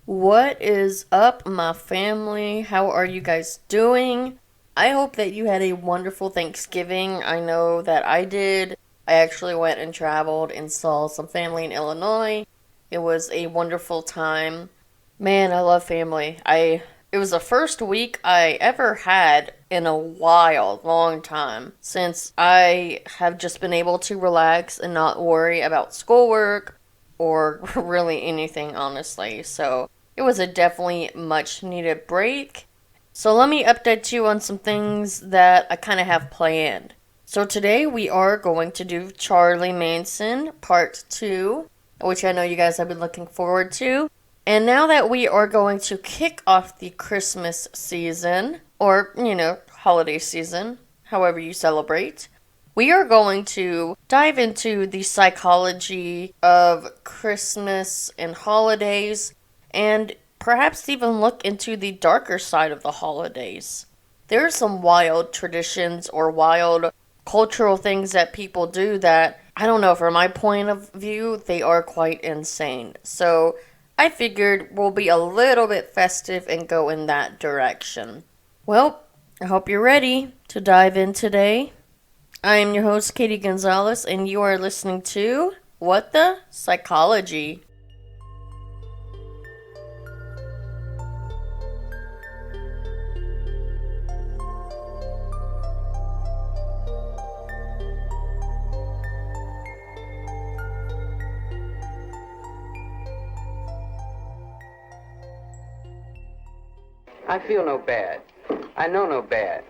What is up, my family? How are you guys doing? I hope that you had a wonderful Thanksgiving. I know that I did. I actually went and traveled and saw some family in Illinois. It was a wonderful time. Man, I love family. It was the first week I ever had in a while, long time, since I have just been able to relax and not worry about schoolwork or really anything, honestly. So it was a definitely much needed break. So let me update you on some things that I kind of have planned. So today we are going to do Charlie Manson Part 2, which I know you guys have been looking forward to. And now that we are going to kick off the Christmas season, or, holiday season, however you celebrate, we are going to dive into the psychology of Christmas and holidays, and perhaps even look into the darker side of the holidays. There are some wild traditions or wild cultural things that people do that, I don't know, from my point of view, they are quite insane. So I figured we'll be a little bit festive and go in that direction. Well, I hope you're ready to dive in today. I am your host, Katie Gonzalez, and you are listening to What the Psychology. I feel no bad. I know no bad.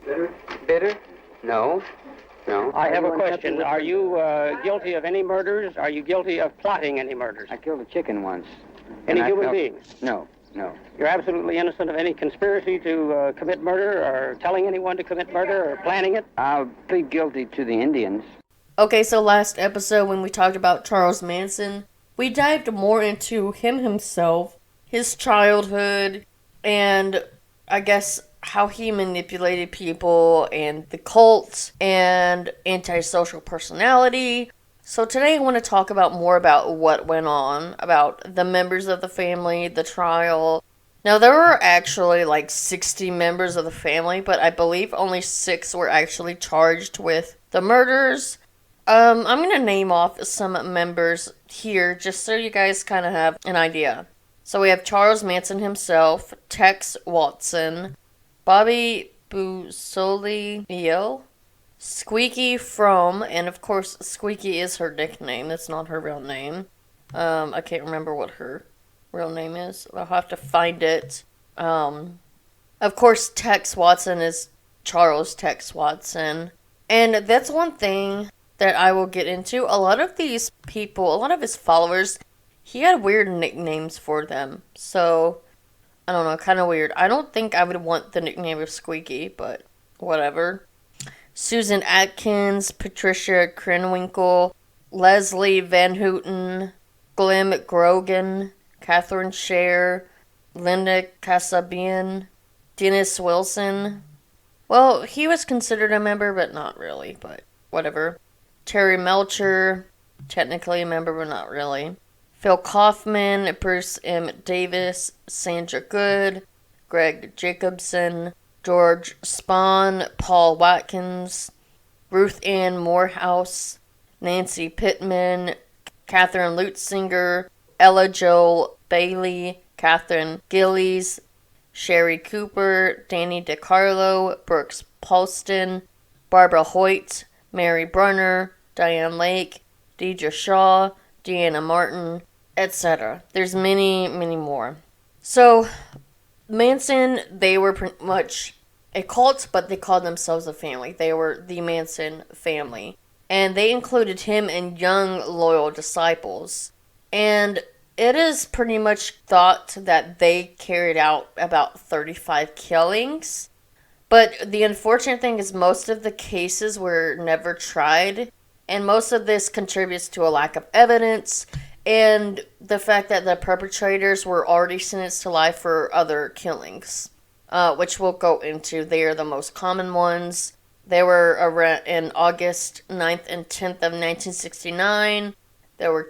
Bitter? Bitter? No. No. I have a question. Are you guilty of any murders? Are you guilty of plotting any murders? I killed a chicken once. Any human beings? No, no. You're absolutely innocent of any conspiracy to commit murder or telling anyone to commit murder or planning it? I'll plead guilty to the Indians. Okay, so last episode when we talked about Charles Manson, we dived more into him himself, his childhood, and I guess how he manipulated people and the cult and antisocial personality. So today I want to talk about more about what went on, about the members of the family, the trial. Now there were actually like 60 members of the family, but I believe only 6 were actually charged with the murders. I'm going to name off some members here just so you guys kind of have an idea. So we have Charles Manson himself, Tex Watson, Bobby Bussolio, Squeaky from, and of course Squeaky is her nickname, that's not her real name. I can't remember what her real name is. I'll have to find it. Of course Tex Watson is Charles Tex Watson. And that's one thing that I will get into. A lot of these people, a lot of his followers, he had weird nicknames for them. So, I don't know, kind of weird. I don't think I would want the nickname of Squeaky, but whatever. Susan Atkins, Patricia Kramwinkle, Leslie Van Hooten, Grogan, Catherine Shay, Linda Casabion, Dennis Wilson. Well, he was considered a member, but not really, but whatever. Terry Melcher, technically a member, but not really. Phil Kaufman, Bruce M. Davis, Sandra Good, Greg Jacobson, George Spahn, Paul Watkins, Ruth Ann Morehouse, Nancy Pittman, Catherine Lutzinger, Ella Joel Bailey, Catherine Gillies, Sherry Cooper, Danny DiCarlo, Brooks Paulston, Barbara Hoyt, Mary Brunner, Diane Lake, Deidre Shaw, Deanna Martin, etc. There's many, many more. So, Manson, they were pretty much a cult, but they called themselves a family. They were the Manson family. And they included him and young, loyal disciples. And it is pretty much thought that they carried out about 35 killings. But the unfortunate thing is most of the cases were never tried. And most of this contributes to a lack of evidence and the fact that the perpetrators were already sentenced to life for other killings, which we'll go into. They are the most common ones. They were around in August 9th and 10th of 1969. There were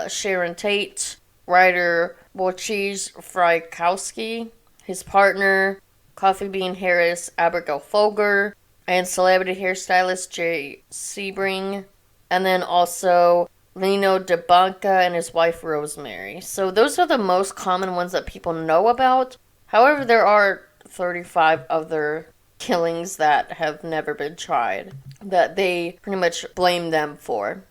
Sharon Tate, writer Wojciech Frykowski, his partner, Coffee Bean Harris Abigail Folger, and celebrity hairstylist Jay Sebring, and then also Lino DeBanca and his wife Rosemary. So those are the most common ones that people know about. However, there are 35 other killings that have never been tried that they pretty much blame them for.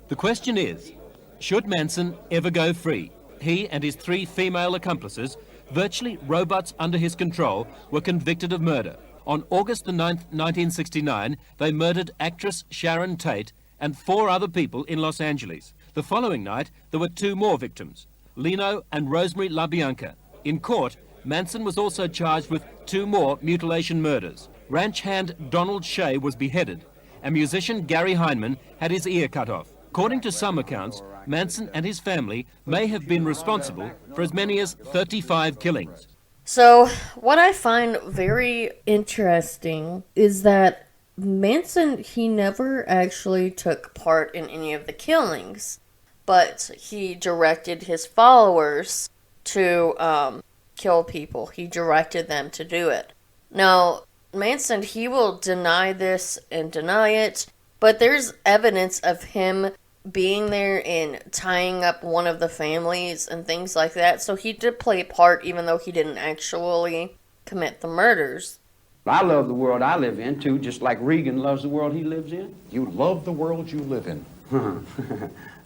The question is, should Manson ever go free? He and his 3 female accomplices, virtually robots under his control, were convicted of murder. On August the 9th, 1969, they murdered actress Sharon Tate and 4 other people in Los Angeles. The following night, there were 2 more victims, Lino and Rosemary LaBianca. In court, Manson was also charged with 2 more mutilation murders. Ranch hand Donald Shay was beheaded, and musician Gary Heineman had his ear cut off. According to some accounts, Manson and his family may have been responsible for as many as 35 killings. So, what I find very interesting is that Manson, he never actually took part in any of the killings, but he directed his followers to kill people. He directed them to do it. Now, Manson, he will deny this and deny it, but there's evidence of him being there and tying up one of the families and things like that. So he did play a part, even though he didn't actually commit the murders. I love the world I live in, too, just like Regan loves the world he lives in. You love the world you live in.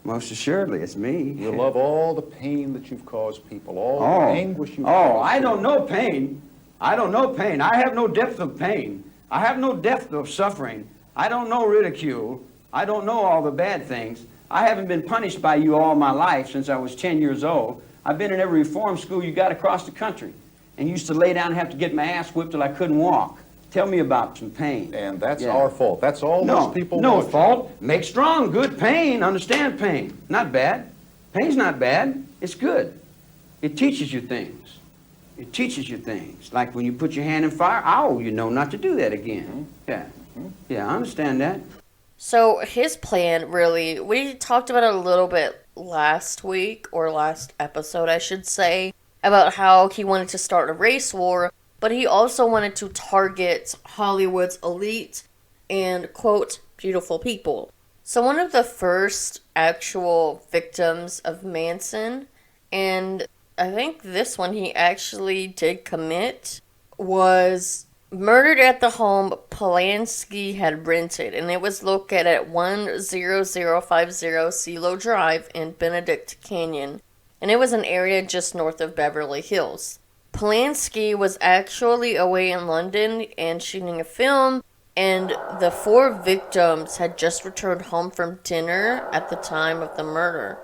Most assuredly, it's me. You love all the pain that you've caused people, all the anguish you've caused. Oh, I don't know pain. I don't know pain. I have no depth of pain. I have no depth of suffering. I don't know ridicule. I don't know all the bad things. I haven't been punished by you all my life since I was 10 years old. I've been in every reform school you got across the country and used to lay down and have to get my ass whipped till I couldn't walk. Tell me about some pain. And that's our fault. That's all most people No want. fault. Make strong, good pain. Understand pain. Not bad. Pain's not bad. It's good. It teaches you things. It teaches you things. Like when you put your hand in fire, ow, you know not to do that again. Yeah. Yeah, I understand that. So his plan, really, we talked about it a little bit last week, or last episode, I should say, about how he wanted to start a race war, but he also wanted to target Hollywood's elite and, quote, beautiful people. So one of the first actual victims of Manson, and I think this one he actually did commit, was murdered at the home Polanski had rented, and it was located at 10050 CeeLo Drive in Benedict Canyon, and it was an area just north of Beverly Hills. Polanski was actually away in London and shooting a film, and the 4 victims had just returned home from dinner at the time of the murder.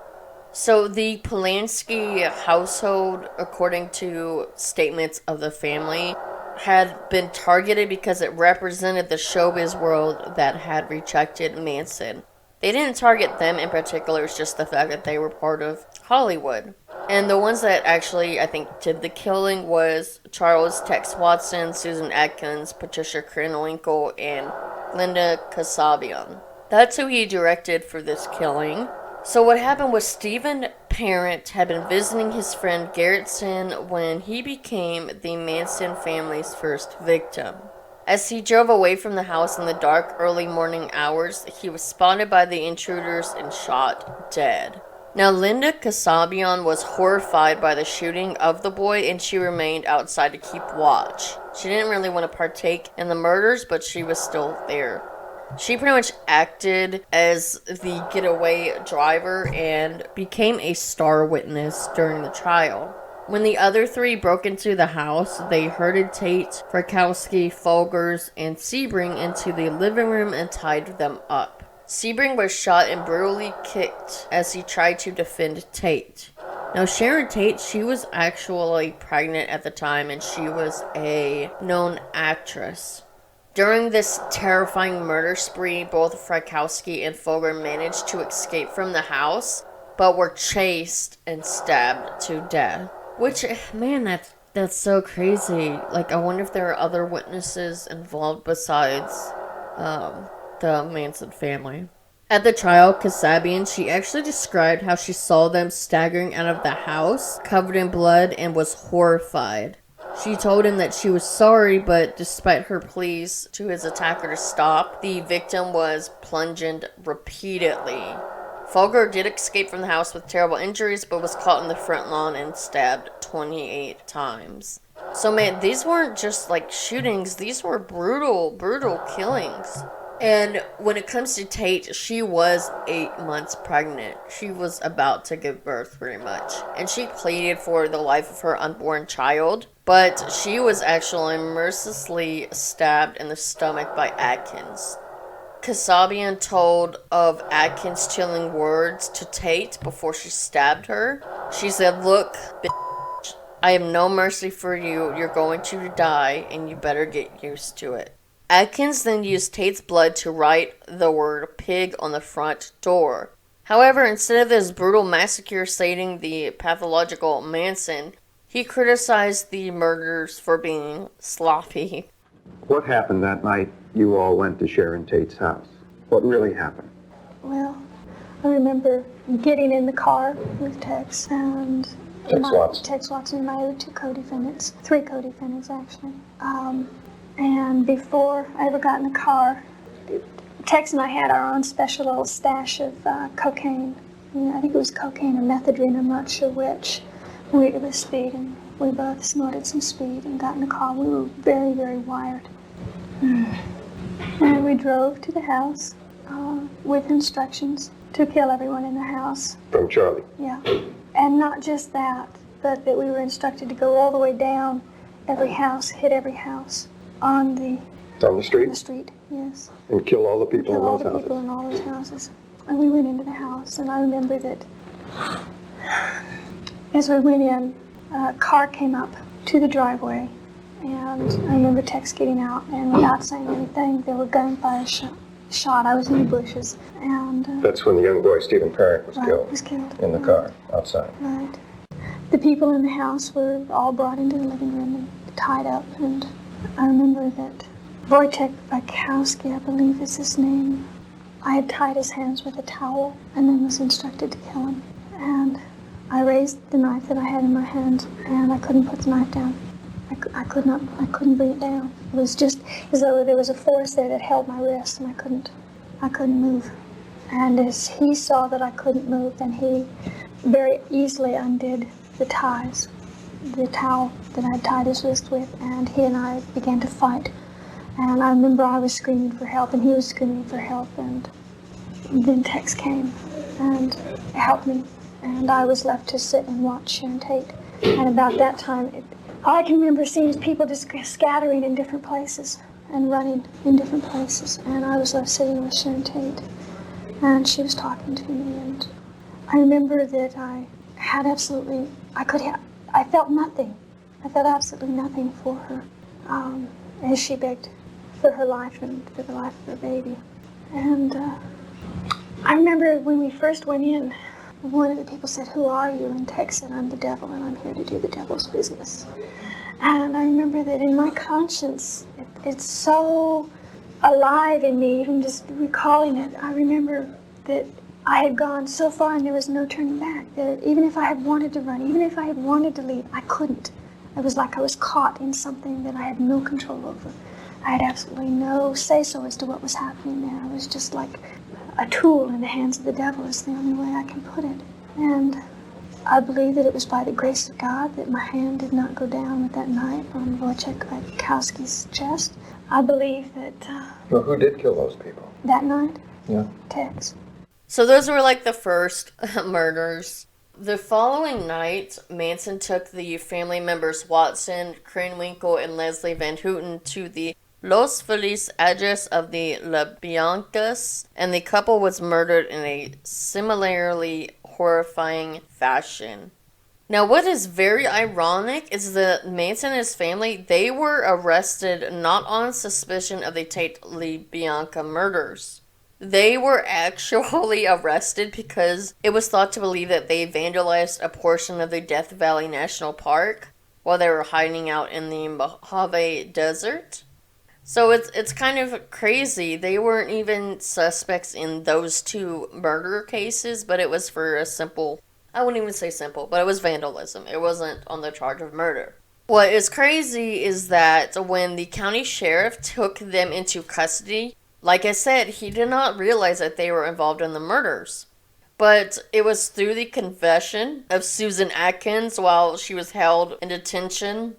So the Polanski household, according to statements of the family, had been targeted because it represented the showbiz world that had rejected Manson. They didn't target them in particular, it's just the fact that they were part of Hollywood. And the ones that actually, I think, did the killing was Charles Tex Watson, Susan Atkins, Patricia Kramwinkle, and Linda Casabion. That's who he directed for this killing. So what happened was Stephen Parent had been visiting his friend Garrettson when he became the Manson family's first victim. As he drove away from the house in the dark early morning hours, he was spotted by the intruders and shot dead. Now, Linda Casabion was horrified by the shooting of the boy, and she remained outside to keep watch. She didn't really want to partake in the murders, but she was still there. She pretty much acted as the getaway driver and became a star witness during the trial. When the other 3 broke into the house, they herded Tate, Frykowski, Folgers, and Sebring into the living room and tied them up. Sebring was shot and brutally kicked as he tried to defend Tate. Now, Sharon Tate, she was actually pregnant at the time, and she was a known actress. During this terrifying murder spree, both Frykowski and Folger managed to escape from the house, but were chased and stabbed to death. Which, man, that's so crazy. Like, I wonder if there are other witnesses involved besides the Manson family. At the trial, Casabion, she actually described how she saw them staggering out of the house, covered in blood, and was horrified. She told him that she was sorry, but despite her pleas to his attacker to stop, the victim was plunged repeatedly. Folger did escape from the house with terrible injuries, but was caught in the front lawn and stabbed 28 times. So man, these weren't just like shootings, these were brutal, brutal killings. And when it comes to Tate, she was 8 months pregnant. She was about to give birth, pretty much. And she pleaded for the life of her unborn child. But she was actually mercilessly stabbed in the stomach by Atkins. Casabion told of Atkins' chilling words to Tate before she stabbed her. She said, "Look, bitch, I have no mercy for you. You're going to die, and you better get used to it." Atkins then used Tate's blood to write the word pig on the front door. However, instead of this brutal massacre stating the pathological Manson, he criticized the murderers for being sloppy. What happened that night you all went to Sharon Tate's house? What really happened? Well, I remember getting in the car with Tex and Tex Watson and I were 2 co-defendants, 3 co-defendants actually. And before I ever got in the car, Tex and I had our own special little stash of cocaine. I think it was cocaine or methadone, I'm not sure which. It was speed, and we both snorted some speed and got in the car. We were very, very wired. And we drove to the house with instructions to kill everyone in the house. From Charlie? Yeah. And not just that, but that we were instructed to go all the way down every house, hit every house. On the street? On the street, yes. And kill all the people in those houses? Kill all the people in all those houses. And we went into the house, and I remember that as we went in, a car came up to the driveway, and I remember Tex getting out, and without saying anything, there were gunfire shot. I was in the bushes, and... That's when the young boy, Stephen Parent, was killed. Was killed. In the car, outside. Right. The people in the house were all brought into the living room and tied up, and I remember that Wojtek Wachowski, I believe is his name, I had tied his hands with a towel and then was instructed to kill him. And I raised the knife that I had in my hand, and I couldn't put the knife down. I couldn't bring it down. It was just as though there was a force there that held my wrist, and I couldn't move. And as he saw that I couldn't move, then he very easily undid the ties, the towel that I had tied his wrist with, and he and I began to fight. And I remember I was screaming for help, and he was screaming for help, and then Tex came and helped me, and I was left to sit and watch Sharon Tate. And about that time, all I can remember seeing is people just scattering in different places and running in different places, and I was left sitting with Sharon Tate, and she was talking to me, and I remember that I had absolutely, I felt nothing. I felt absolutely nothing for her as she begged for her life and for the life of her baby. And I remember when we first went in, one of the people said, "Who are you?" And Tex said, "I'm the devil, and I'm here to do the devil's business." And I remember that in my conscience, it's so alive in me, even just recalling it. I remember that I had gone so far and there was no turning back. That even if I had wanted to run, even if I had wanted to leave, I couldn't. It was like I was caught in something that I had no control over. I had absolutely no say-so as to what was happening there. I was just like a tool in the hands of the devil is the only way I can put it. And I believe that it was by the grace of God that my hand did not go down with that knife on Wojtek Wachowski's chest. I believe that... Well, who did kill those people? That night? Yeah. Tex. So those were like the first murders. The following night, Manson took the family members Watson, Kramwinkle, and Leslie Van Hooten to the Los Feliz address of the LeBiancas, and the couple was murdered in a similarly horrifying fashion. Now, what is very ironic is that Manson and his family, they were arrested not on suspicion of the Tate LeBianca murders. They were actually arrested because it was thought to believe that they vandalized a portion of the Death Valley National Park while they were hiding out in the Mojave Desert. So it's kind of crazy. They weren't even suspects in those two murder cases, but it was for a simple, I wouldn't even say simple, but it was vandalism. It wasn't on the charge of murder. What is crazy is that when the county sheriff took them into custody, like I said, he did not realize that they were involved in the murders. But it was through the confession of Susan Atkins while she was held in detention.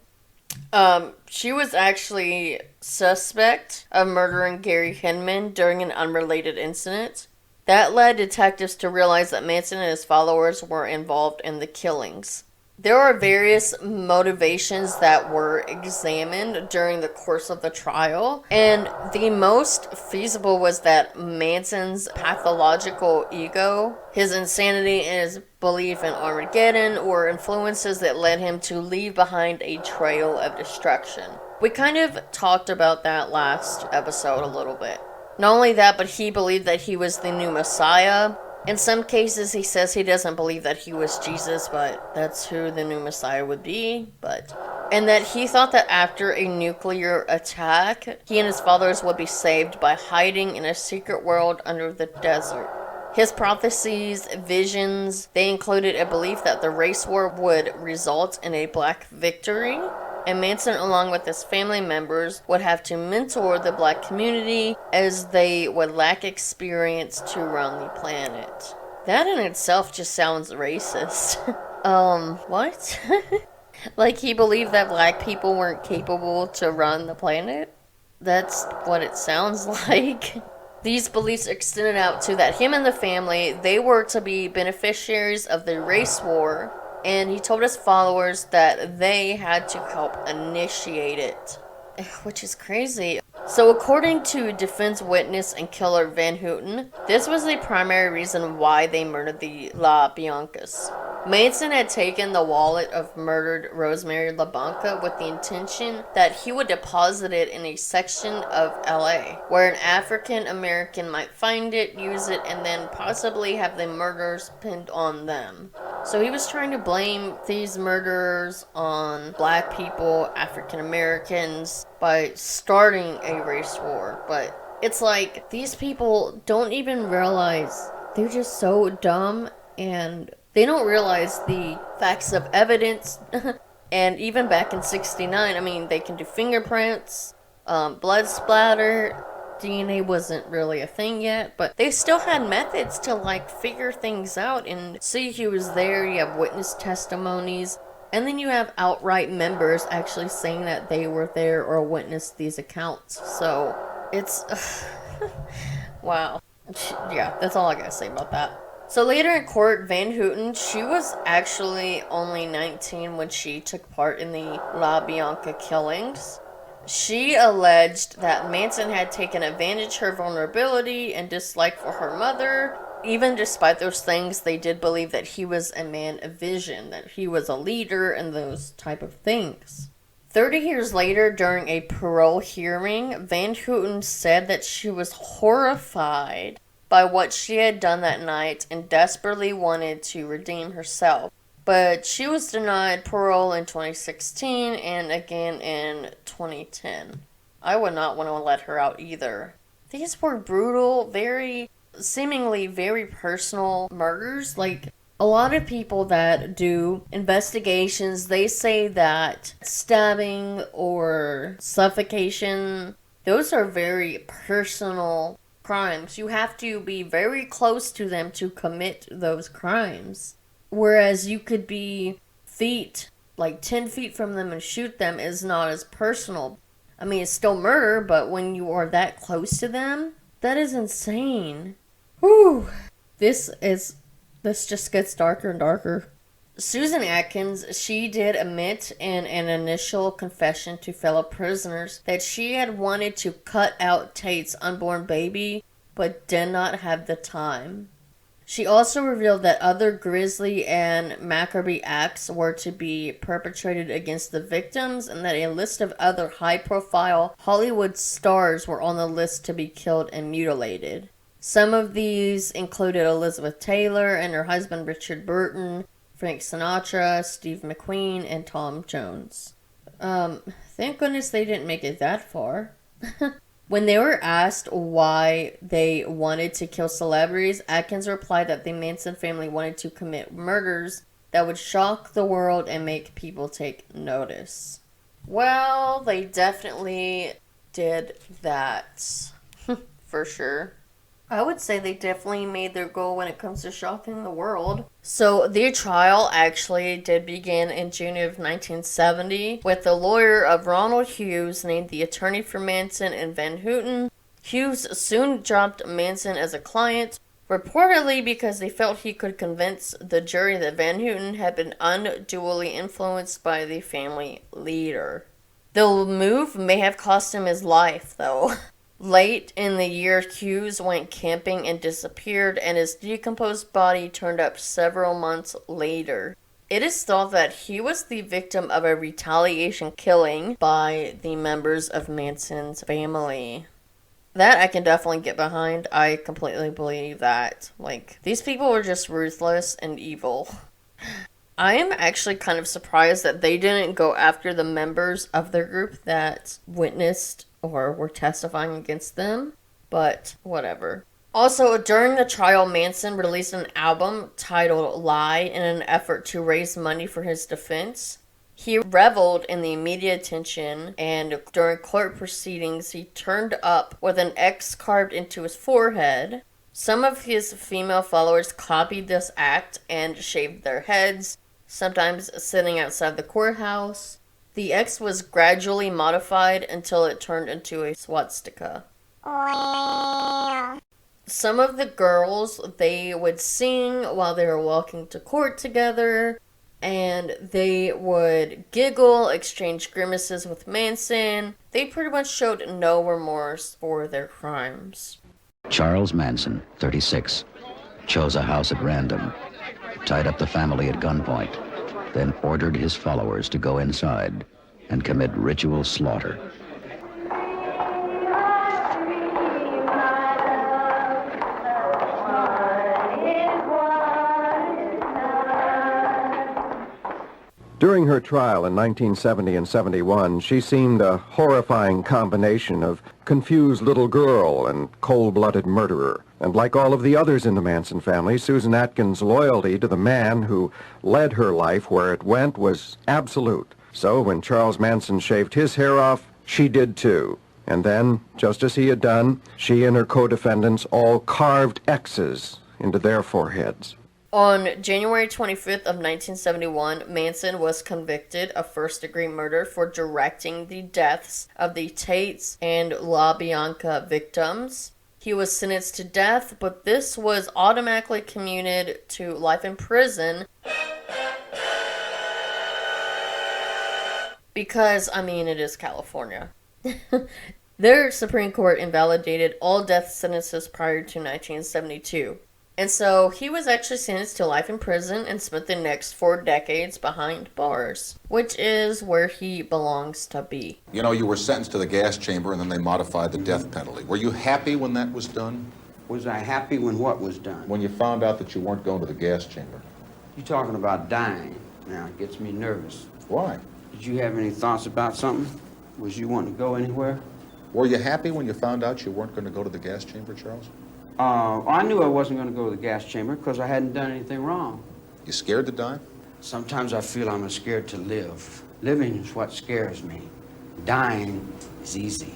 She was actually suspect of murdering Gary Hinman during an unrelated incident. That led detectives to realize that Manson and his followers were involved in the killings. There are various motivations that were examined during the course of the trial, and the most feasible was that Manson's pathological ego, his insanity, and his belief in Armageddon were influences that led him to leave behind a trail of destruction. We kind of talked about that last episode a little bit. Not only that, but he believed that he was the new Messiah. In some cases, he says he doesn't believe that he was Jesus, but that's who the new Messiah would be. And that he thought that after a nuclear attack, he and his followers would be saved by hiding in a secret world under the desert. His prophecies, visions, they included a belief that the race war would result in a black victory, and Manson, along with his family members, would have to mentor the black community as they would lack experience to run the planet. That in itself just sounds racist. What? Like he believed that black people weren't capable to run the planet? That's what it sounds like. These beliefs extended out to that him and the family, they were to be beneficiaries of the race war, and he told his followers that they had to help initiate it, which is crazy. So according to defense witness and killer Van Hooten, this was the primary reason why they murdered the La Biancas. Manson had taken the wallet of murdered Rosemary LaBanca with the intention that he would deposit it in a section of LA where an African American might find it, use it, and then possibly have the murders pinned on them. So he was trying to blame these murderers on black people, African Americans, by starting a race war. But it's like these people don't even realize, they're just so dumb, and they don't realize the facts of evidence. And even back in 69, I mean, they can do fingerprints, blood splatter. DNA wasn't really a thing yet, but they still had methods to like figure things out and see who was there. You have witness testimonies, and then you have outright members actually saying that they were there or witnessed these accounts. So it's wow. Yeah, that's all I gotta say about that. So later in court, Van Hooten, she was actually only 19 when she took part in the La Bianca killings. She alleged that Manson had taken advantage of her vulnerability and dislike for her mother. Even despite those things, they did believe that he was a man of vision, that he was a leader, and those type of things. 30 years later, during a parole hearing, Van Hooten said that she was horrified by what she had done that night and desperately wanted to redeem herself. But she was denied parole in 2016 and again in 2010. I would not want to let her out either. These were brutal, seemingly very personal murders. Like, a lot of people that do investigations, they say that stabbing or suffocation, those are very personal crimes. You have to be very close to them to commit those crimes. Whereas you could be 10 feet from them and shoot them is not as personal. I mean, it's still murder, but when you are that close to them, that is insane. Whew. This just gets darker and darker. Susan Atkins, she did admit in an initial confession to fellow prisoners that she had wanted to cut out Tate's unborn baby, but did not have the time. She also revealed that other grisly and macabre acts were to be perpetrated against the victims, and that a list of other high-profile Hollywood stars were on the list to be killed and mutilated. Some of these included Elizabeth Taylor and her husband Richard Burton, Frank Sinatra, Steve McQueen, and Tom Jones. Thank goodness they didn't make it that far. When they were asked why they wanted to kill celebrities, Atkins replied that the Manson family wanted to commit murders that would shock the world and make people take notice. Well, they definitely did that. For sure. I would say they definitely made their goal when it comes to shocking the world. So the trial actually did begin in June of 1970 with the lawyer of Ronald Hughes named the attorney for Manson and Van Hooten. Hughes soon dropped Manson as a client, reportedly because they felt he could convince the jury that Van Hooten had been unduly influenced by the family leader. The move may have cost him his life, though. Late in the year, Hughes went camping and disappeared, and his decomposed body turned up several months later. It is thought that he was the victim of a retaliation killing by the members of Manson's family. That I can definitely get behind. I completely believe that. Like, these people were just ruthless and evil. I am actually kind of surprised that they didn't go after the members of their group that witnessed or were testifying against them, but whatever. Also, during the trial, Manson released an album titled Lie in an effort to raise money for his defense. He reveled in the media attention, and during court proceedings, he turned up with an X carved into his forehead. Some of his female followers copied this act and shaved their heads, sometimes sitting outside the courthouse. The X was gradually modified until it turned into a swastika. Some of the girls, they would sing while they were walking to court together, and they would giggle, exchange grimaces with Manson. They pretty much showed no remorse for their crimes. Charles Manson, 36, chose a house at random, tied up the family at gunpoint, then ordered his followers to go inside and commit ritual slaughter. During her trial in 1970 and 71, she seemed a horrifying combination of confused little girl and cold-blooded murderer. And like all of the others in the Manson family, Susan Atkins' loyalty to the man who led her life where it went was absolute. So when Charles Manson shaved his hair off, she did too. And then, just as he had done, she and her co-defendants all carved X's into their foreheads. On January 25th of 1971, Manson was convicted of first-degree murder for directing the deaths of the Tates and LaBianca victims. He was sentenced to death, but this was automatically commuted to life in prison because, I mean, it is California. Their Supreme Court invalidated all death sentences prior to 1972. And so he was actually sentenced to life in prison and spent the next 4 decades behind bars, which is where he belongs to be. You know, you were sentenced to the gas chamber and then they modified the death penalty. Were you happy when that was done? Was I happy when what was done? When you found out that you weren't going to the gas chamber? You're talking about dying. Now, it gets me nervous. Why? Did you have any thoughts about something? Was you wanting to go anywhere? Were you happy when you found out you weren't going to go to the gas chamber, Charles? I knew I wasn't going to go to the gas chamber because I hadn't done anything wrong. You scared to die? Sometimes I feel I'm scared to live. Living is what scares me. Dying is easy.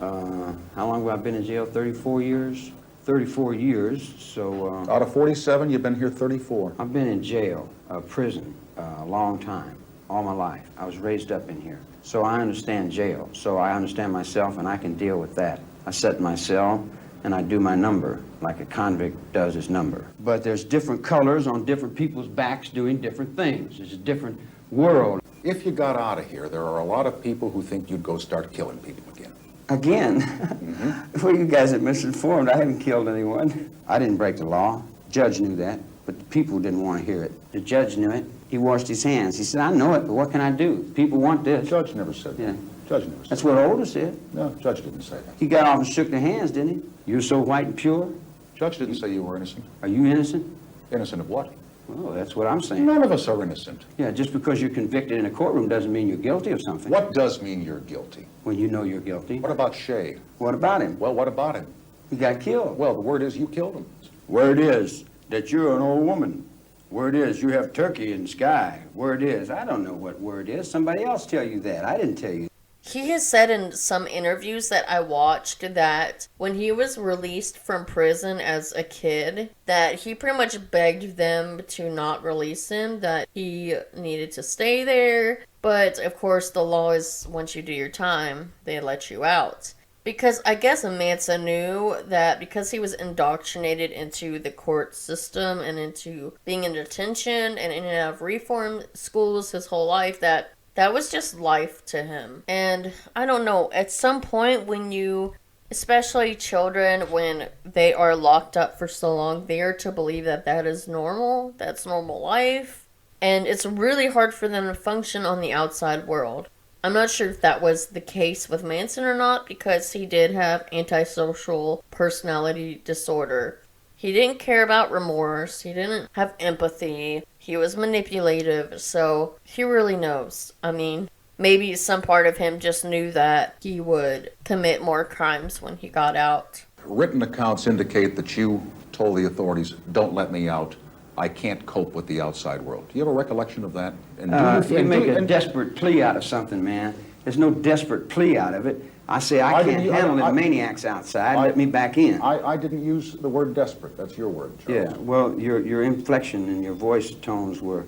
How long have I been in jail? 34 years? 34 years, so... Out of 47, you've been here 34. I've been in jail, prison, a long time, all my life. I was raised up in here. So I understand jail. So I understand myself, and I can deal with that. I sit in my cell, and I do my number, like a convict does his number. But there's different colors on different people's backs doing different things. It's a different world. If you got out of here, there are a lot of people who think you'd go start killing people again. Again? Mm-hmm. Well, you guys are misinformed. I haven't killed anyone. I didn't break the law. Judge knew that, but the people didn't want to hear it. The judge knew it. He washed his hands. He said, I know it, but what can I do? People want this. The judge never said that. Yeah. Judge never said That's what Older said. No, judge didn't say that. He got off and shook their hands, didn't he? You're so white and pure. Judge didn't say you were innocent. Are you innocent? Innocent of what? Well, that's what I'm saying. None of us are innocent. Yeah, just because you're convicted in a courtroom doesn't mean you're guilty of something. What does mean you're guilty? When you know you're guilty. What about Shay? What about him? Well, what about him? He got killed. Well, the word is you killed him. Word is that you're an old woman. Word is you have turkey in the sky. Word is, I don't know what word is. Somebody else tell you that. I didn't tell you. He has said in some interviews that I watched that when he was released from prison as a kid, that he pretty much begged them to not release him, that he needed to stay there. But, of course, the law is once you do your time, they let you out. Because I guess Manson knew that because he was indoctrinated into the court system and into being in detention and in and out of reform schools his whole life, that was just life to him. And I don't know, at some point when you, especially children, when they are locked up for so long, they are to believe that that is normal, that's normal life. And it's really hard for them to function on the outside world. I'm not sure if that was the case with Manson or not, because he did have antisocial personality disorder. He didn't care about remorse. He didn't have empathy. He was manipulative, so he really knows. I mean, maybe some part of him just knew that he would commit more crimes when he got out. Written accounts indicate that you told the authorities, don't let me out. I can't cope with the outside world. Do you have a recollection of that? And You make a desperate plea out of something, man. There's no desperate plea out of it. I say I can't handle the maniacs outside. Let me back in. I didn't use the word desperate. That's your word, Charles. Yeah, well, your inflection and your voice tones were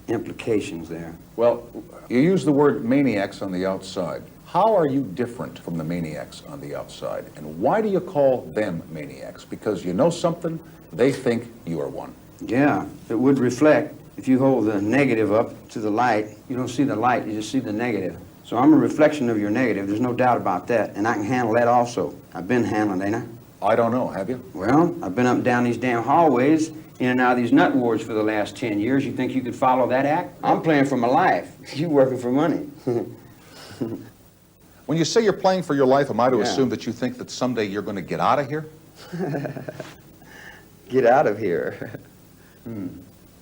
implications there. Well, you use the word maniacs on the outside. How are you different from the maniacs on the outside? And why do you call them maniacs? Because you know something, they think you are one. Yeah, it would reflect. If you hold the negative up to the light, you don't see the light, you just see the negative. So I'm a reflection of your negative, there's no doubt about that, and I can handle that also. I've been handling, ain't I? I don't know, have you? Well, I've been up and down these damn hallways, in and out of these nut wards for the last 10 years. You think you could follow that act? I'm playing for my life. You working for money. When you say you're playing for your life, am I to Yeah. assume that you think that someday you're going to get out of here? Get out of here.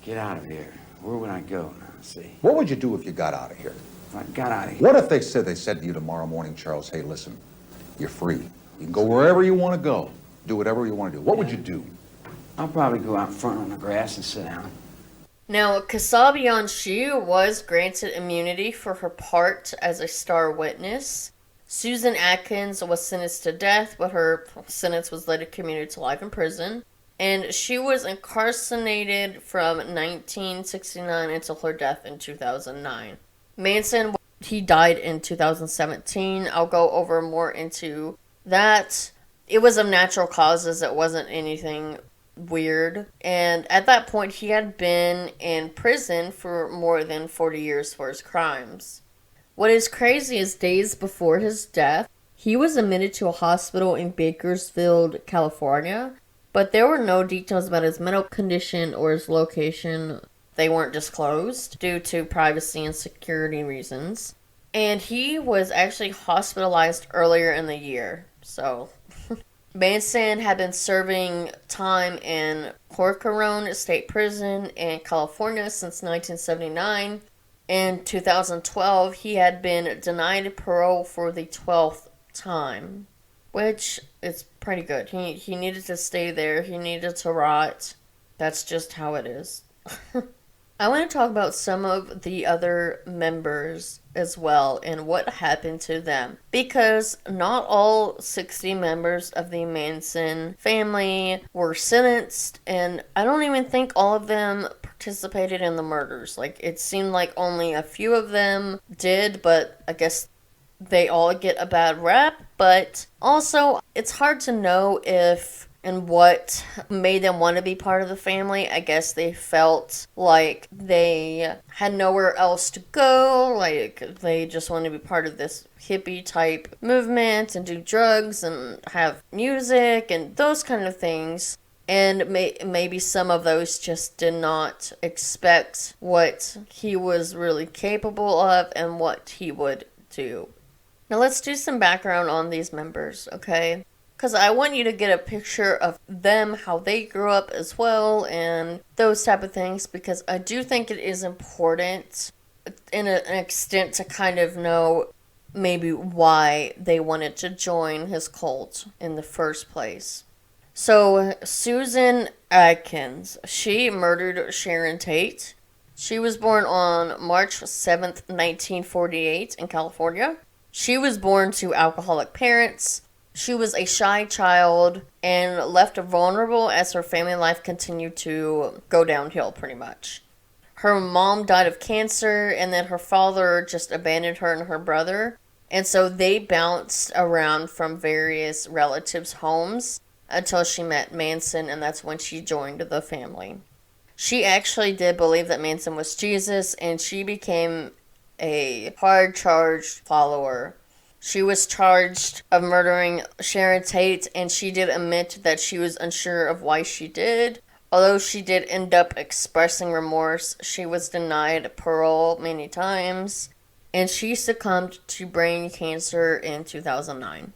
Get out of here. Where would I go now? Let's see. What would you do if you got out of here? If I got out of here. What if they said to you tomorrow morning, Charles, hey, listen, you're free. You can go wherever you want to go. Do whatever you want to do. What would you do? I'll probably go out front on the grass and sit down. Now, Casabion, she was granted immunity for her part as a star witness. Susan Atkins was sentenced to death, but her sentence was later commuted to life in prison. And she was incarcerated from 1969 until her death in 2009. Manson, he died in 2017. I'll go over more into that. It was of natural causes. It wasn't anything weird. And at that point, he had been in prison for more than 40 years for his crimes. What is crazy is days before his death, he was admitted to a hospital in Bakersfield, California. But there were no details about his mental condition or his location. They weren't disclosed due to privacy and security reasons. And he was actually hospitalized earlier in the year. So, Manson had been serving time in Corcoran State Prison in California since 1979. In 2012, he had been denied parole for the 12th time. Which is pretty good. He needed to stay there. He needed to rot. That's just how it is. I want to talk about some of the other members as well and what happened to them. Because not all 60 members of the Manson family were sentenced, and I don't even think all of them participated in the murders. Like, it seemed like only a few of them did, but I guess they all get a bad rap. But also, it's hard to know if and what made them want to be part of the family. I guess they felt like they had nowhere else to go, like they just wanted to be part of this hippie type movement and do drugs and have music and those kind of things. And maybe some of those just did not expect what he was really capable of and what he would do. Now let's do some background on these members, okay? because I want you to get a picture of them, how they grew up as well, and those type of things, because I do think it is important in an extent to kind of know maybe why they wanted to join his cult in the first place. So, Susan Atkins, she murdered Sharon Tate. She was born on March 7th, 1948 in California. She was born to alcoholic parents. She was a shy child and left vulnerable as her family life continued to go downhill pretty much. Her mom died of cancer, and then her father just abandoned her and her brother. And so they bounced around from various relatives' homes until she met Manson, and that's when she joined the family. She actually did believe that Manson was Jesus, and she became a hard-charged follower. She was charged of murdering Sharon Tate, and she did admit that she was unsure of why she did. Although she did end up expressing remorse, she was denied parole many times, and she succumbed to brain cancer in 2009.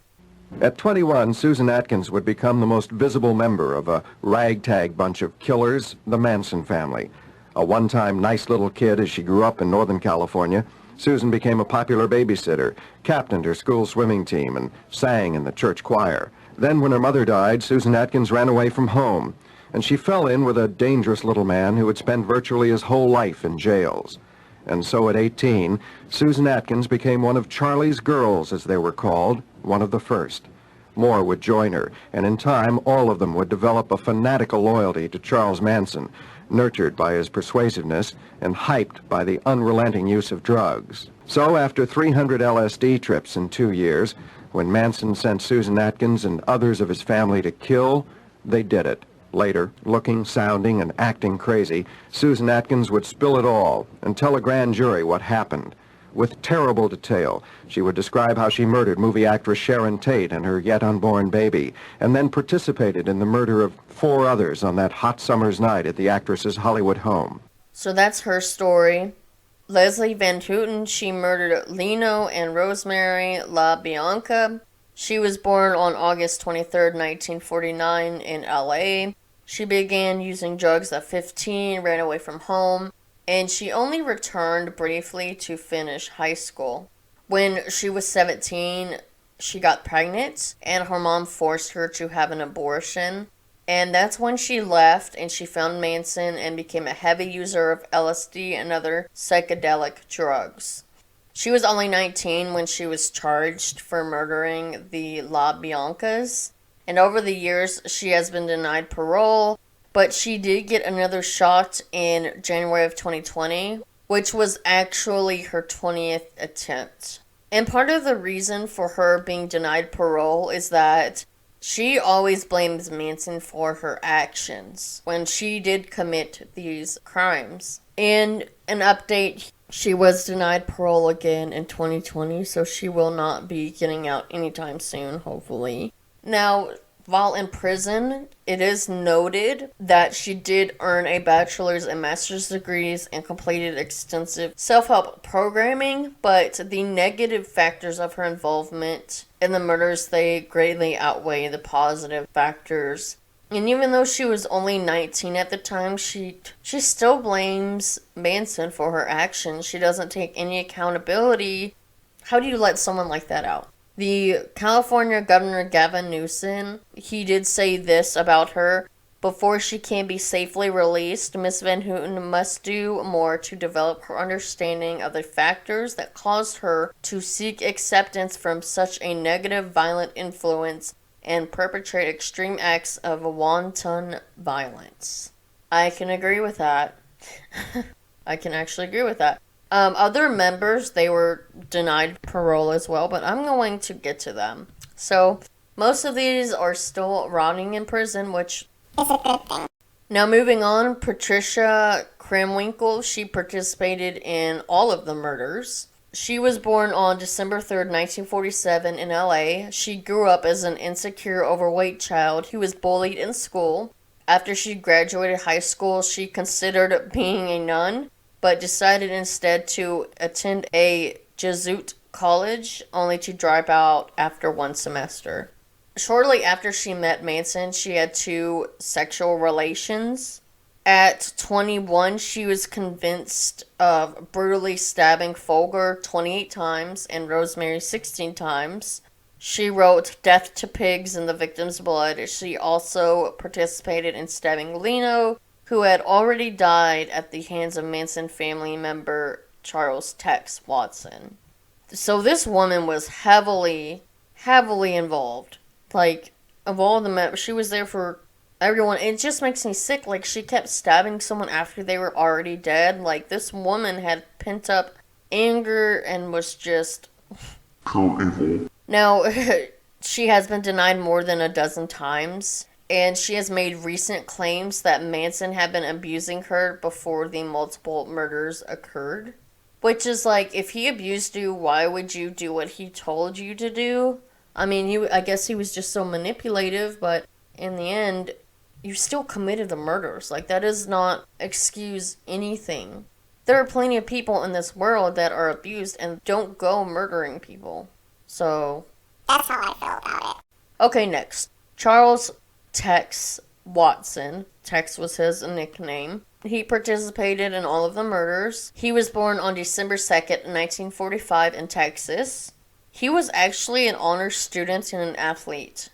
At 21, Susan Atkins would become the most visible member of a ragtag bunch of killers, the Manson family. A one-time nice little kid as she grew up in Northern California, Susan became a popular babysitter, captained her school swimming team, and sang in the church choir. Then when her mother died, Susan Atkins ran away from home, and she fell in with a dangerous little man who would spend virtually his whole life in jails. And so at 18, Susan Atkins became one of Charlie's girls, as they were called, one of the first. More would join her, and in time, all of them would develop a fanatical loyalty to Charles Manson, nurtured by his persuasiveness and hyped by the unrelenting use of drugs. So after 300 LSD trips in 2 years, when Manson sent Susan Atkins and others of his family to kill, they did it. Later, looking, sounding, and acting crazy, Susan Atkins would spill it all and tell a grand jury what happened. With terrible detail, she would describe how she murdered movie actress Sharon Tate and her yet unborn baby, and then participated in the murder of 4 others on that hot summer's night at the actress's Hollywood home. So that's her story. Leslie Van Hooten, she murdered Lino and Rosemary LaBianca. She was born on August 23rd, 1949 in LA. She began using drugs at 15, ran away from home, and she only returned briefly to finish high school. When she was 17, she got pregnant, and her mom forced her to have an abortion. And that's when she left, and she found Manson and became a heavy user of LSD and other psychedelic drugs. She was only 19 when she was charged for murdering the LaBiancas. And over the years, she has been denied parole, but she did get another shot in January of 2020, which was actually her 20th attempt. And part of the reason for her being denied parole is that she always blames Manson for her actions when she did commit these crimes. In an update, she was denied parole again in 2020, so she will not be getting out anytime soon, hopefully. Now, while in prison, it is noted that she did earn a bachelor's and master's degrees and completed extensive self-help programming, but the negative factors of her involvement in the murders, they greatly outweigh the positive factors. And even though she was only 19 at the time, she still blames Manson for her actions. She doesn't take any accountability. How do you let someone like that out? The California Governor Gavin Newsom, he did say this about her. Before she can be safely released, Miss Van Hooten must do more to develop her understanding of the factors that caused her to seek acceptance from such a negative, violent influence and perpetrate extreme acts of wanton violence. I can agree with that. I can actually agree with that. Other members, they were denied parole as well, but I'm going to get to them. So, most of these are still rotting in prison, which is a good thing. Now, moving on, Patricia Kramwinkle, she participated in all of the murders. She was born on December 3rd, 1947 in LA. She grew up as an insecure, overweight child who was bullied in school. After she graduated high school, she considered being a nun, but decided instead to attend a Jesuit college, only to drop out after one semester. Shortly after she met Manson, she had 2 sexual relations. At 21, she was convinced of brutally stabbing Folger 28 times and Rosemary 16 times. She wrote Death to Pigs in the Victim's Blood. She also participated in stabbing Leno, who had already died at the hands of Manson family member Charles Tex Watson. So this woman was heavily involved. Like, of all the men, she was there for everyone. It just makes me sick. Like, she kept stabbing someone after they were already dead. Like, this woman had pent up anger and was just so evil. Now, she has been denied more than a dozen times, and she has made recent claims that Manson had been abusing her before the multiple murders occurred. Which is like, if he abused you, why would you do what he told you to do? I mean, I guess he was just so manipulative, but in the end, you still committed the murders. Like, that does not excuse anything. There are plenty of people in this world that are abused and don't go murdering people. So, That's how I feel about it. okay, next. Charles Tex Watson. Tex was his nickname. He participated in all of the murders. He was born on December 2nd, 1945 in Texas. He was actually an honor student and an athlete.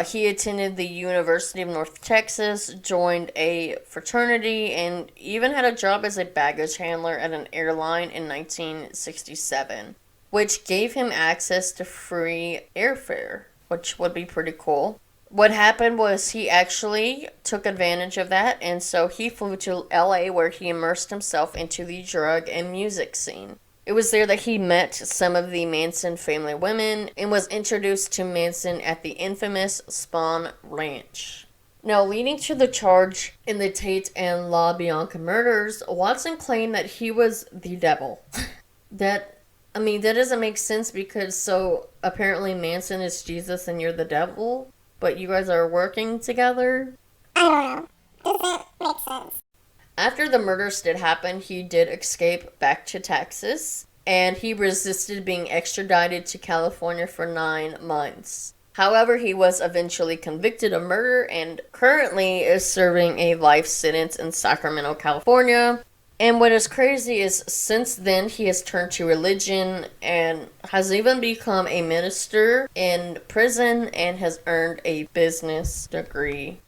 He attended the University of North Texas, joined a fraternity, and even had a job as a baggage handler at an airline in 1967, which gave him access to free airfare, which would be pretty cool. What happened was he actually took advantage of that, and so he flew to LA where he immersed himself into the drug and music scene. It was there that he met some of the Manson family women and was introduced to Manson at the infamous Spawn Ranch. Now, leading to the charge in the Tate and LaBianca murders, Watson claimed that he was the devil. That doesn't make sense because so apparently Manson is Jesus and you're the devil, but you guys are working together? I don't know. Doesn't make sense. After the murders did happen, he did escape back to Texas, and he resisted being extradited to California for 9 months. However, he was eventually convicted of murder and currently is serving a life sentence in Sacramento, California. And what is crazy is since then he has turned to religion and has even become a minister in prison and has earned a business degree.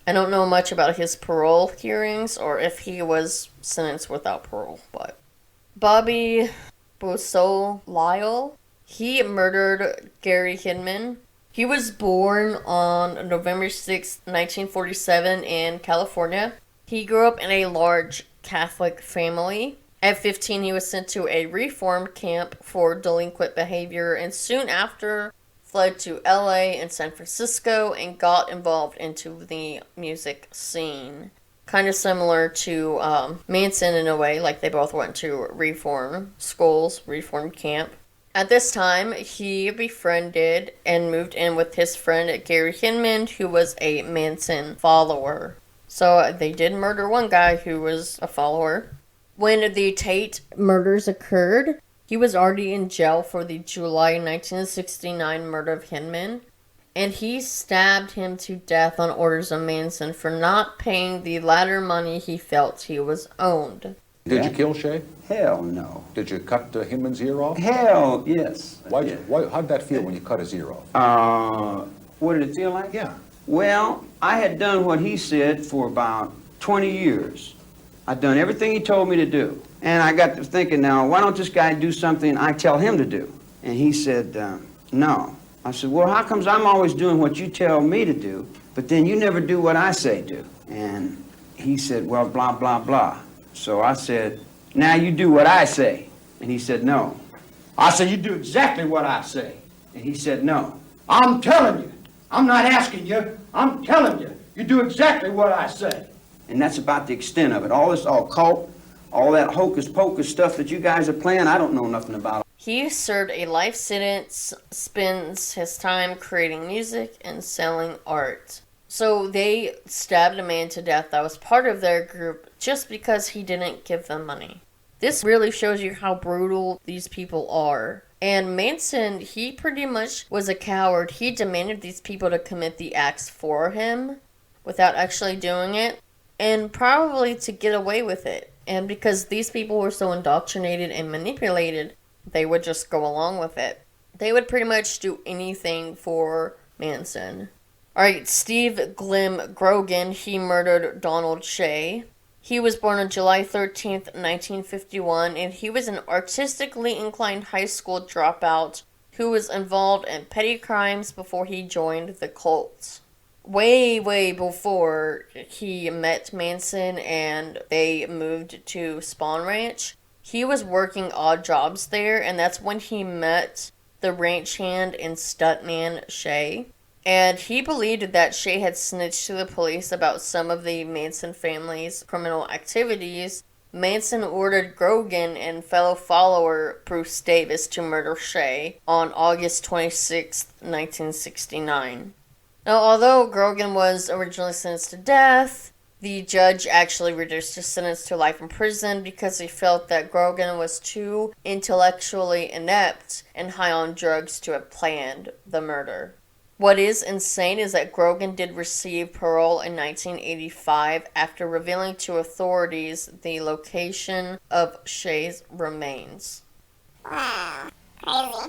I don't know much about his parole hearings or if he was sentenced without parole, but Bobby Boussow-Lyle, he murdered Gary Hinman. He was born on November 6, 1947 in California. He grew up in a large Catholic family. At 15, he was sent to a reform camp for delinquent behavior and soon after fled to LA and San Francisco and got involved into the music scene. Kind of similar to Manson in a way, like they both went to reform schools, reform camp. At this time, he befriended and moved in with his friend Gary Hinman, who was a Manson follower. So they did murder one guy who was a follower. When the Tate murders occurred, he was already in jail for the July 1969 murder of Hinman, and he stabbed him to death on orders of Manson for not paying the latter money he felt he was owed. Did you kill Shay? Hell no. Did you cut Hinman's ear off? Hell yes. How did that feel when you cut his ear off? What did it feel like? Yeah. Well, I had done what he said for about 20 years. I'd done everything he told me to do. And I got to thinking, now, why don't this guy do something I tell him to do? And he said, no. I said, well, how comes I'm always doing what you tell me to do, but then you never do what I say do? And he said, well, blah, blah, blah. So I said, now you do what I say. And he said, no. I said, you do exactly what I say. And he said, no. I'm telling you. I'm not asking you. I'm telling you. You do exactly what I say. And that's about the extent of it. All this occult, all that hocus-pocus stuff that you guys are playing, I don't know nothing about. He served a life sentence, spends his time creating music and selling art. So they stabbed a man to death that was part of their group just because he didn't give them money. This really shows you how brutal these people are. And Manson, he pretty much was a coward. He demanded these people to commit the acts for him without actually doing it, and probably to get away with it. And because these people were so indoctrinated and manipulated, they would just go along with it. They would pretty much do anything for Manson. Alright, Steve Glim Grogan, he murdered Donald Shay. He was born on July 13th, 1951, and he was an artistically inclined high school dropout who was involved in petty crimes before he joined the cult. Way before he met Manson and they moved to Spawn Ranch, he was working odd jobs there, and that's when he met the ranch hand and stuntman Shay. And he believed that Shay had snitched to the police about some of the Manson family's criminal activities. Manson ordered Grogan and fellow follower Bruce Davis to murder Shay on August 26, 1969. Now, although Grogan was originally sentenced to death, the judge actually reduced his sentence to life in prison because he felt that Grogan was too intellectually inept and high on drugs to have planned the murder. What is insane is that Grogan did receive parole in 1985 after revealing to authorities the location of Shay's remains. Wow, crazy.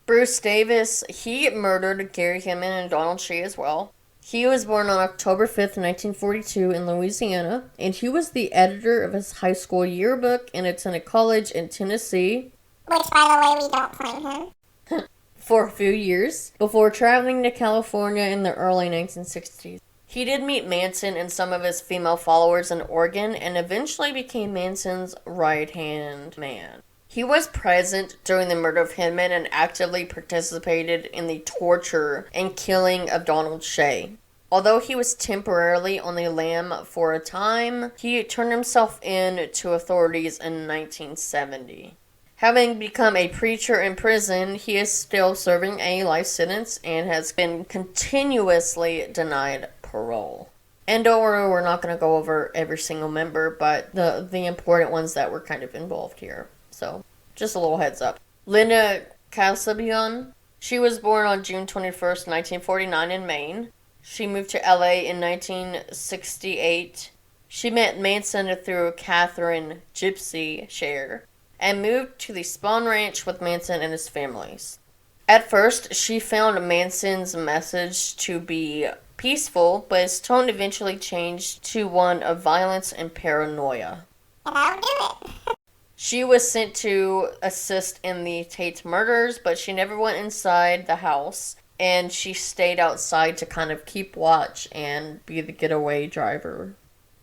Bruce Davis, he murdered Gary Hinman and Donald Shay as well. He was born on October 5th, 1942 in Louisiana, and he was the editor of his high school yearbook and attended college in Tennessee. Which, by the way, we don't claim him. For a few years, before traveling to California in the early 1960s. He did meet Manson and some of his female followers in Oregon, and eventually became Manson's right-hand man. He was present during the murder of Hinman and actively participated in the torture and killing of Donald Shay. Although he was temporarily on the lam for a time, he turned himself in to authorities in 1970. Having become a preacher in prison, he is still serving a life sentence and has been continuously denied parole. And don't worry, we're not going to go over every single member, but the important ones that were kind of involved here. So, just a little heads up. Lynette Casabion, she was born on June 21st, 1949 in Maine. She moved to LA in 1968. She met Manson through Catherine Gypsy Share and moved to the Spawn Ranch with Manson and his families. At first, she found Manson's message to be peaceful, but his tone eventually changed to one of violence and paranoia. And I'll do it. She was sent to assist in the Tate murders, but she never went inside the house, and she stayed outside to kind of keep watch and be the getaway driver.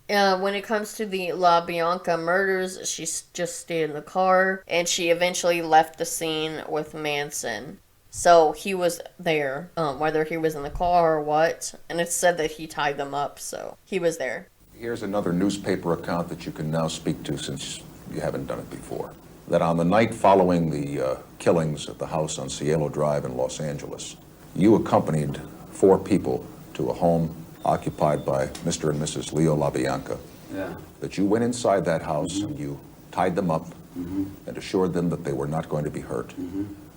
When it comes to the La Bianca murders, she just stayed in the car, and she eventually left the scene with Manson. So he was there, whether he was in the car or what, and it said that he tied them up, so he was there. Here's another newspaper account that you can now speak to since you haven't done it before. That on the night following the killings at the house on Cielo Drive in Los Angeles, you accompanied 4 people to a home occupied by Mr. and Mrs. Leo LaBianca. Yeah. That you went inside that house and you tied them up and assured them that they were not going to be hurt.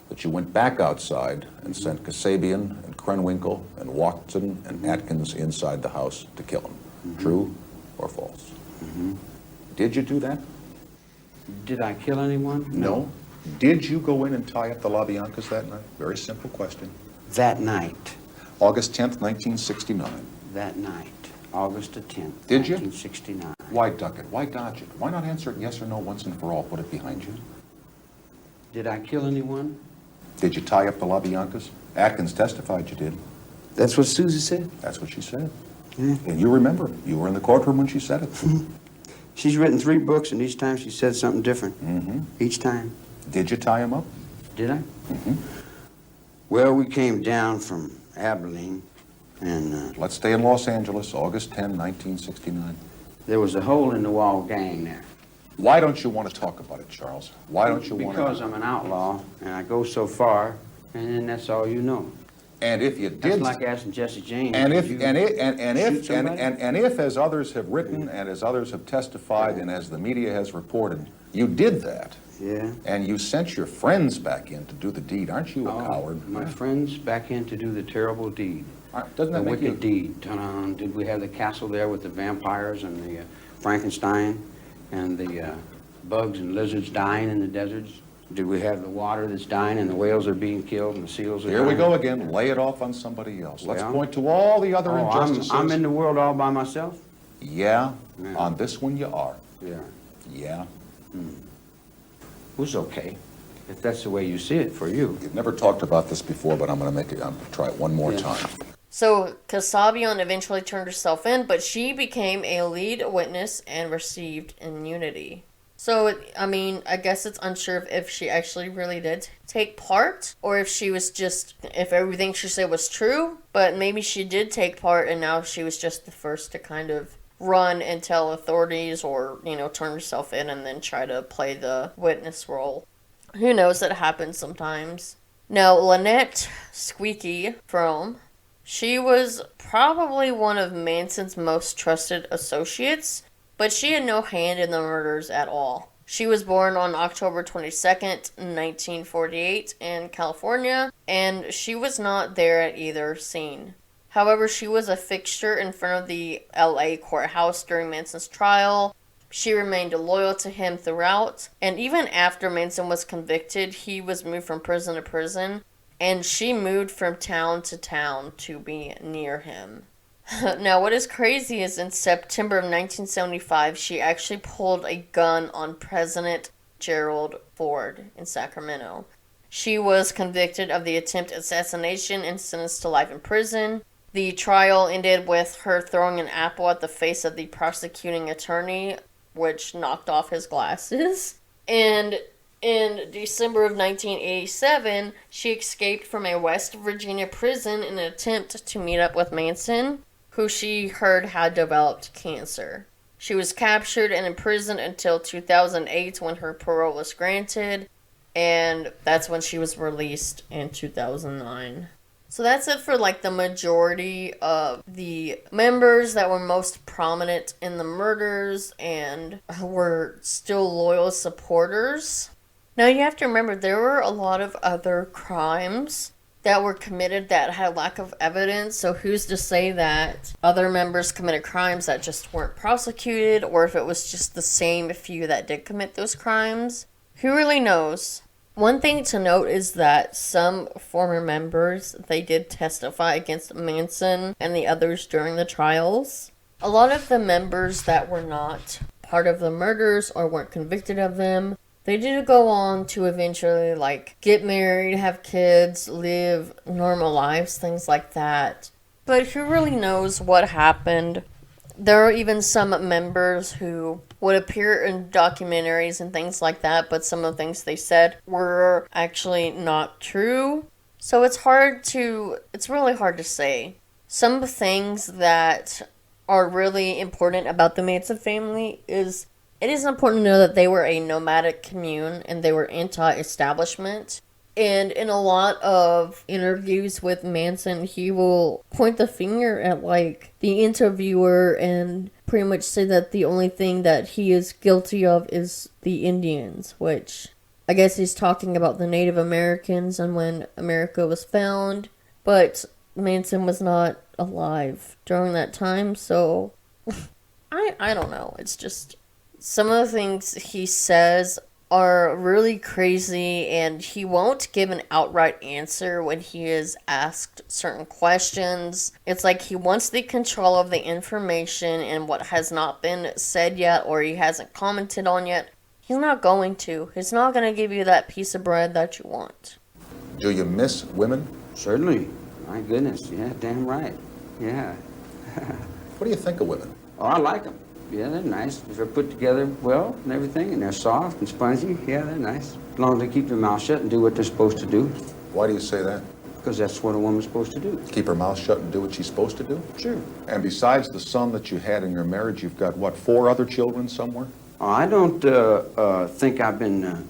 That you went back outside and sent Casabion and Kramwinkle and Watson and Atkins inside the house to kill them. True or false? Did you do that? Did I kill anyone? No. Did you go in and tie up the LaBiancas that night? Very simple question. That night. August 10th, 1969. That night. August the 10th. Did you? 1969. Why duck it? Why dodge it? Why not answer it yes or no once and for all? Put it behind you. Did I kill anyone? Did you tie up the LaBiancas? Atkins testified you did. That's what Susie said? That's what she said. Yeah. And you remember, you were in the courtroom when she said it. She's written 3 books, and each time she said something different. Each time. Did you tie him up? Did I? Well, we came down from Abilene, and Let's stay in Los Angeles, August 10, 1969. there was a hole-in-the-wall gang there. Why don't you want to talk about it, Charles? Why don't you want to... Because I'm an outlaw, and I go so far, and then that's all you know. And if you did, That's like asking Jesse James. and if did you and if and shoot somebody? and if, as others have written and as others have testified and as the media has reported, you did that, Yeah. and you sent your friends back in to do the deed, aren't you a coward? My friends back in to do the terrible deed. Doesn't that The make wicked you? deed. Ta-da. Did we have the castle there with the vampires and the Frankenstein and the bugs and lizards dying in the deserts? Did we have the water that's dying and the whales are being killed and the seals are Here dying? we go again. Lay it off on somebody else. Let's Well, point to all the other Oh, injustices. I'm in the world all by myself? Yeah, Yeah. on this one you are. Yeah. Yeah. Was okay, if that's the way you see it for you. You've never talked about this before, but I'm going to try it one more Yeah. time. So Casabion eventually turned herself in, but she became a lead witness and received immunity. So, I mean, I guess it's unsure if she actually really did take part, or if she was just, if everything she said was true, but maybe she did take part and now she was just the first to kind of run and tell authorities, or, you know, turn herself in and then try to play the witness role. Who knows, that happens sometimes. Now, Lynette Squeaky she was probably one of Manson's most trusted associates, but she had no hand in the murders at all. She was born on October 22nd, 1948 in California, and she was not there at either scene. However, she was a fixture in front of the LA courthouse during Manson's trial. She remained loyal to him throughout, and even after Manson was convicted, he was moved from prison to prison, and she moved from town to town to be near him. Now, what is crazy is in September of 1975, she actually pulled a gun on President Gerald Ford in Sacramento. She was convicted of the attempt assassination and sentenced to life in prison. The trial ended with her throwing an apple at the face of the prosecuting attorney, which knocked off his glasses. And in December of 1987, she escaped from a West Virginia prison in an attempt to meet up with Manson, who she heard had developed cancer. She was captured and imprisoned until 2008 when her parole was granted, and that's when she was released in 2009. So that's it for like the majority of the members that were most prominent in the murders and were still loyal supporters. Now you have to remember there were a lot of other crimes that were committed that had lack of evidence, so who's to say that other members committed crimes that just weren't prosecuted, or if it was just the same few that did commit those crimes? Who really knows? One thing to note is that some former members, they did testify against Manson and the others during the trials. A lot of the members that were not part of the murders or weren't convicted of them, they did go on to eventually, like, get married, have kids, live normal lives, things like that. But who really knows what happened? There are even some members who would appear in documentaries and things like that, but some of the things they said were actually not true. So it's really hard to say. Some things that are really important about the Manson family is it is important to know that they were a nomadic commune and they were anti-establishment. And in a lot of interviews with Manson, he will point the finger at, like, the interviewer and pretty much say that the only thing that he is guilty of is the Indians, which I guess he's talking about the Native Americans and when America was found. But Manson was not alive during that time, so I don't know. It's just some of the things he says are really crazy, and he won't give an outright answer when he is asked certain questions. It's like he wants the control of the information, and what has not been said yet or he hasn't commented on yet, he's not going to. He's not going to give you that piece of bread that you want. Do you miss women? Certainly. My goodness. Yeah, damn right. Yeah. What do you think of women? Oh, I like them. Yeah, they're nice. They're put together well and everything, and they're soft and spongy. Yeah, they're nice. As long as they keep their mouth shut and do what they're supposed to do. Why do you say that? Because that's what a woman's supposed to do. Keep her mouth shut and do what she's supposed to do? Sure. And besides the son that you had in your marriage, you've got, what, 4 other children somewhere? I don't think I've been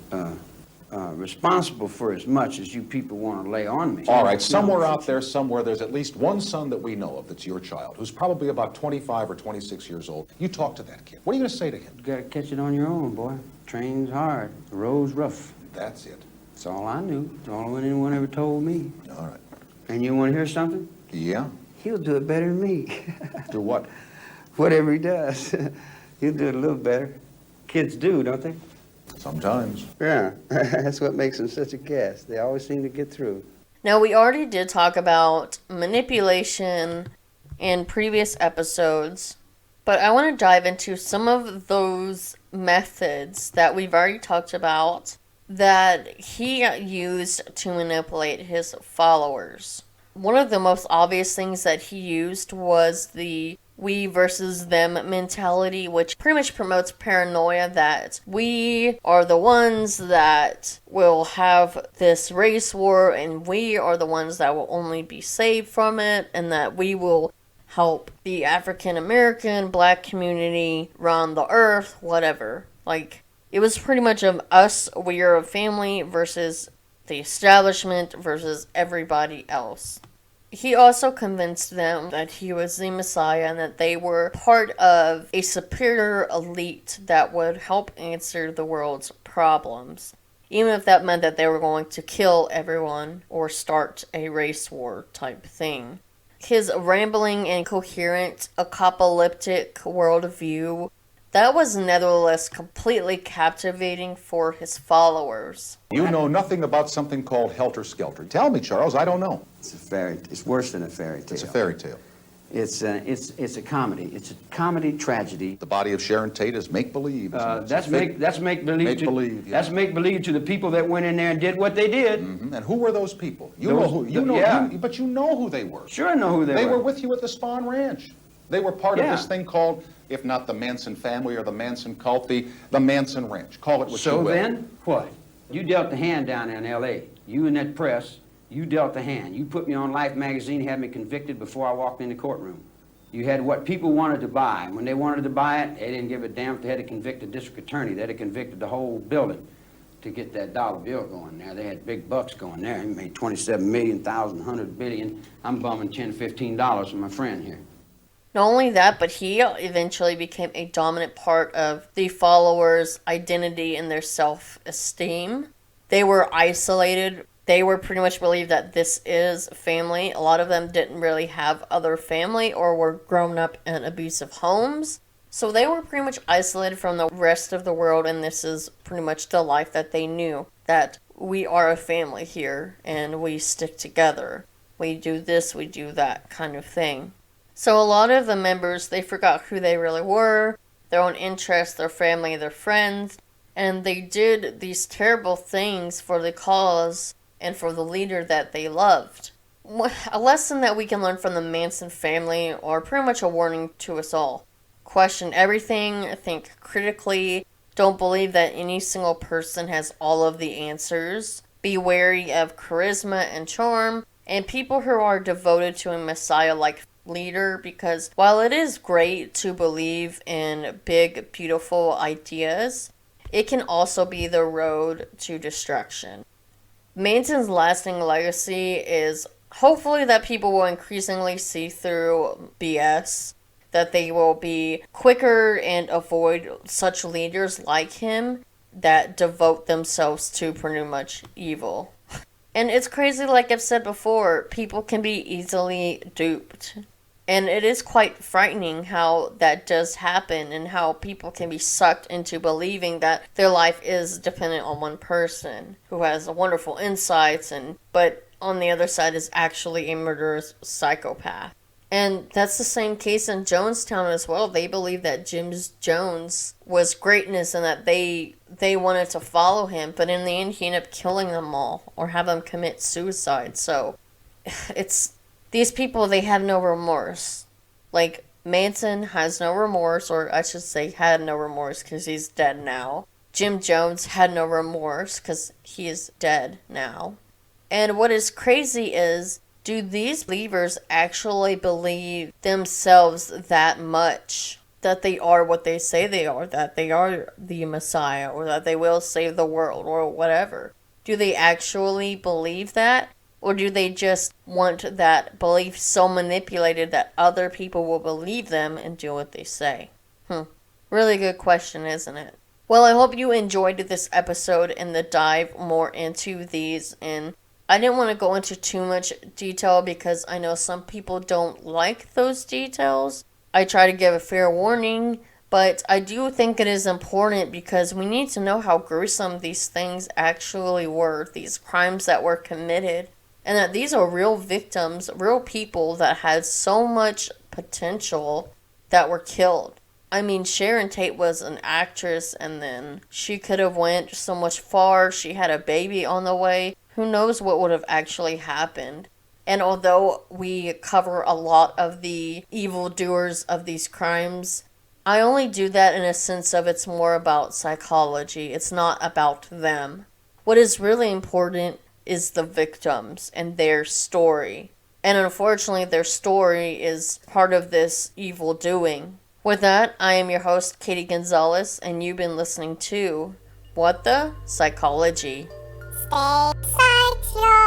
responsible for as much as you people want to lay on me. All right, somewhere out there, somewhere, there's at least one son that we know of that's your child, who's probably about 25 or 26 years old. You talk to that kid. What are you going to say to him? You gotta catch it on your own, boy. Train's hard, the road's rough. That's it. That's all I knew. That's all anyone ever told me. All right. And you want to hear something? Yeah? He'll do it better than me. Do what? Whatever he does, he'll do it a little better. Kids do, don't they? Sometimes. Yeah, that's what makes them such a gas. They always seem to get through. Now, we already did talk about manipulation in previous episodes, but I want to dive into some of those methods that we've already talked about that he used to manipulate his followers. One of the most obvious things that he used was the we versus them mentality, which pretty much promotes paranoia that we are the ones that will have this race war and we are the ones that will only be saved from it, and that we will help the African American black community run the earth, whatever. Like, it was pretty much of us, we are a family, versus the establishment versus everybody else. He also convinced them that he was the Messiah and that they were part of a superior elite that would help answer the world's problems, even if that meant that they were going to kill everyone or start a race war type thing. His rambling, incoherent, apocalyptic worldview, that was nevertheless completely captivating for his followers. You know nothing about something called Helter Skelter. Tell me, Charles, I don't know. It's a fairy. It's worse than a fairy tale. It's a fairy tale. It's a comedy. It's a comedy tragedy. The body of Sharon Tate is make-believe. That's make believe. Make-believe, yeah. That's make believe to the people that went in there and did what they did. Mm-hmm. And who were those people? You Yeah. but you know who they were. Sure, I know who they were. They were with you at the Spawn Ranch. They were part of Yeah. this thing called, if not the Manson family or the Manson cult, the Manson Ranch. Call it what you So will. then, what? You dealt the hand down there in L.A. You and that press, you dealt the hand. You put me on Life magazine, had me convicted before I walked in the courtroom. You had what people wanted to buy. And when they wanted to buy it, they didn't give a damn if they had to convict a district attorney. They had to convict the whole building to get that dollar bill going there. They had big bucks going there. He made 27 million, 100 billion. I'm bumming $10, $15 from my friend here. Not only that, but he eventually became a dominant part of the followers' identity and their self-esteem. They were isolated. They were pretty much believed that this is family. A lot of them didn't really have other family or were grown up in abusive homes. So they were pretty much isolated from the rest of the world, and this is pretty much the life that they knew. That we are a family here, and we stick together. We do this, we do that kind of thing. So a lot of the members, they forgot who they really were, their own interests, their family, their friends, and they did these terrible things for the cause and for the leader that they loved. A lesson that we can learn from the Manson family, or pretty much a warning to us all. Question everything, think critically, don't believe that any single person has all of the answers, be wary of charisma and charm, and people who are devoted to a Messiah-like leader, because while it is great to believe in big, beautiful ideas, it can also be the road to destruction. Manson's lasting legacy is hopefully that people will increasingly see through BS, that they will be quicker and avoid such leaders like him that devote themselves to pretty much evil. And it's crazy, like I've said before, people can be easily duped. And it is quite frightening how that does happen and how people can be sucked into believing that their life is dependent on one person who has wonderful insights, but on the other side is actually a murderous psychopath. And that's the same case in Jonestown as well. They believe that Jim Jones was greatness and that they wanted to follow him, but in the end he ended up killing them all or have them commit suicide. So it's these people, they have no remorse. Like, Manson has no remorse, or I should say had no remorse because he's dead now. Jim Jones had no remorse because he is dead now. And what is crazy is, do these believers actually believe themselves that much? That they are what they say they are, that they are the Messiah, or that they will save the world, or whatever. Do they actually believe that? Or do they just want that belief so manipulated that other people will believe them and do what they say? Really good question, isn't it? Well, I hope you enjoyed this episode and the dive more into these. And I didn't want to go into too much detail because I know some people don't like those details. I try to give a fair warning, but I do think it is important because we need to know how gruesome these things actually were, these crimes that were committed. And that these are real victims, real people that had so much potential that were killed. I mean, Sharon Tate was an actress, and then she could have went so much far. She had a baby on the way. Who knows what would have actually happened? And although we cover a lot of the evildoers of these crimes, I only do that in a sense of it's more about psychology. It's not about them. What is really important is the victims and their story. And unfortunately, their story is part of this evil doing. With that, I am your host, Katie Gonzalez, and you've been listening to What the Psychology. Stay psycho.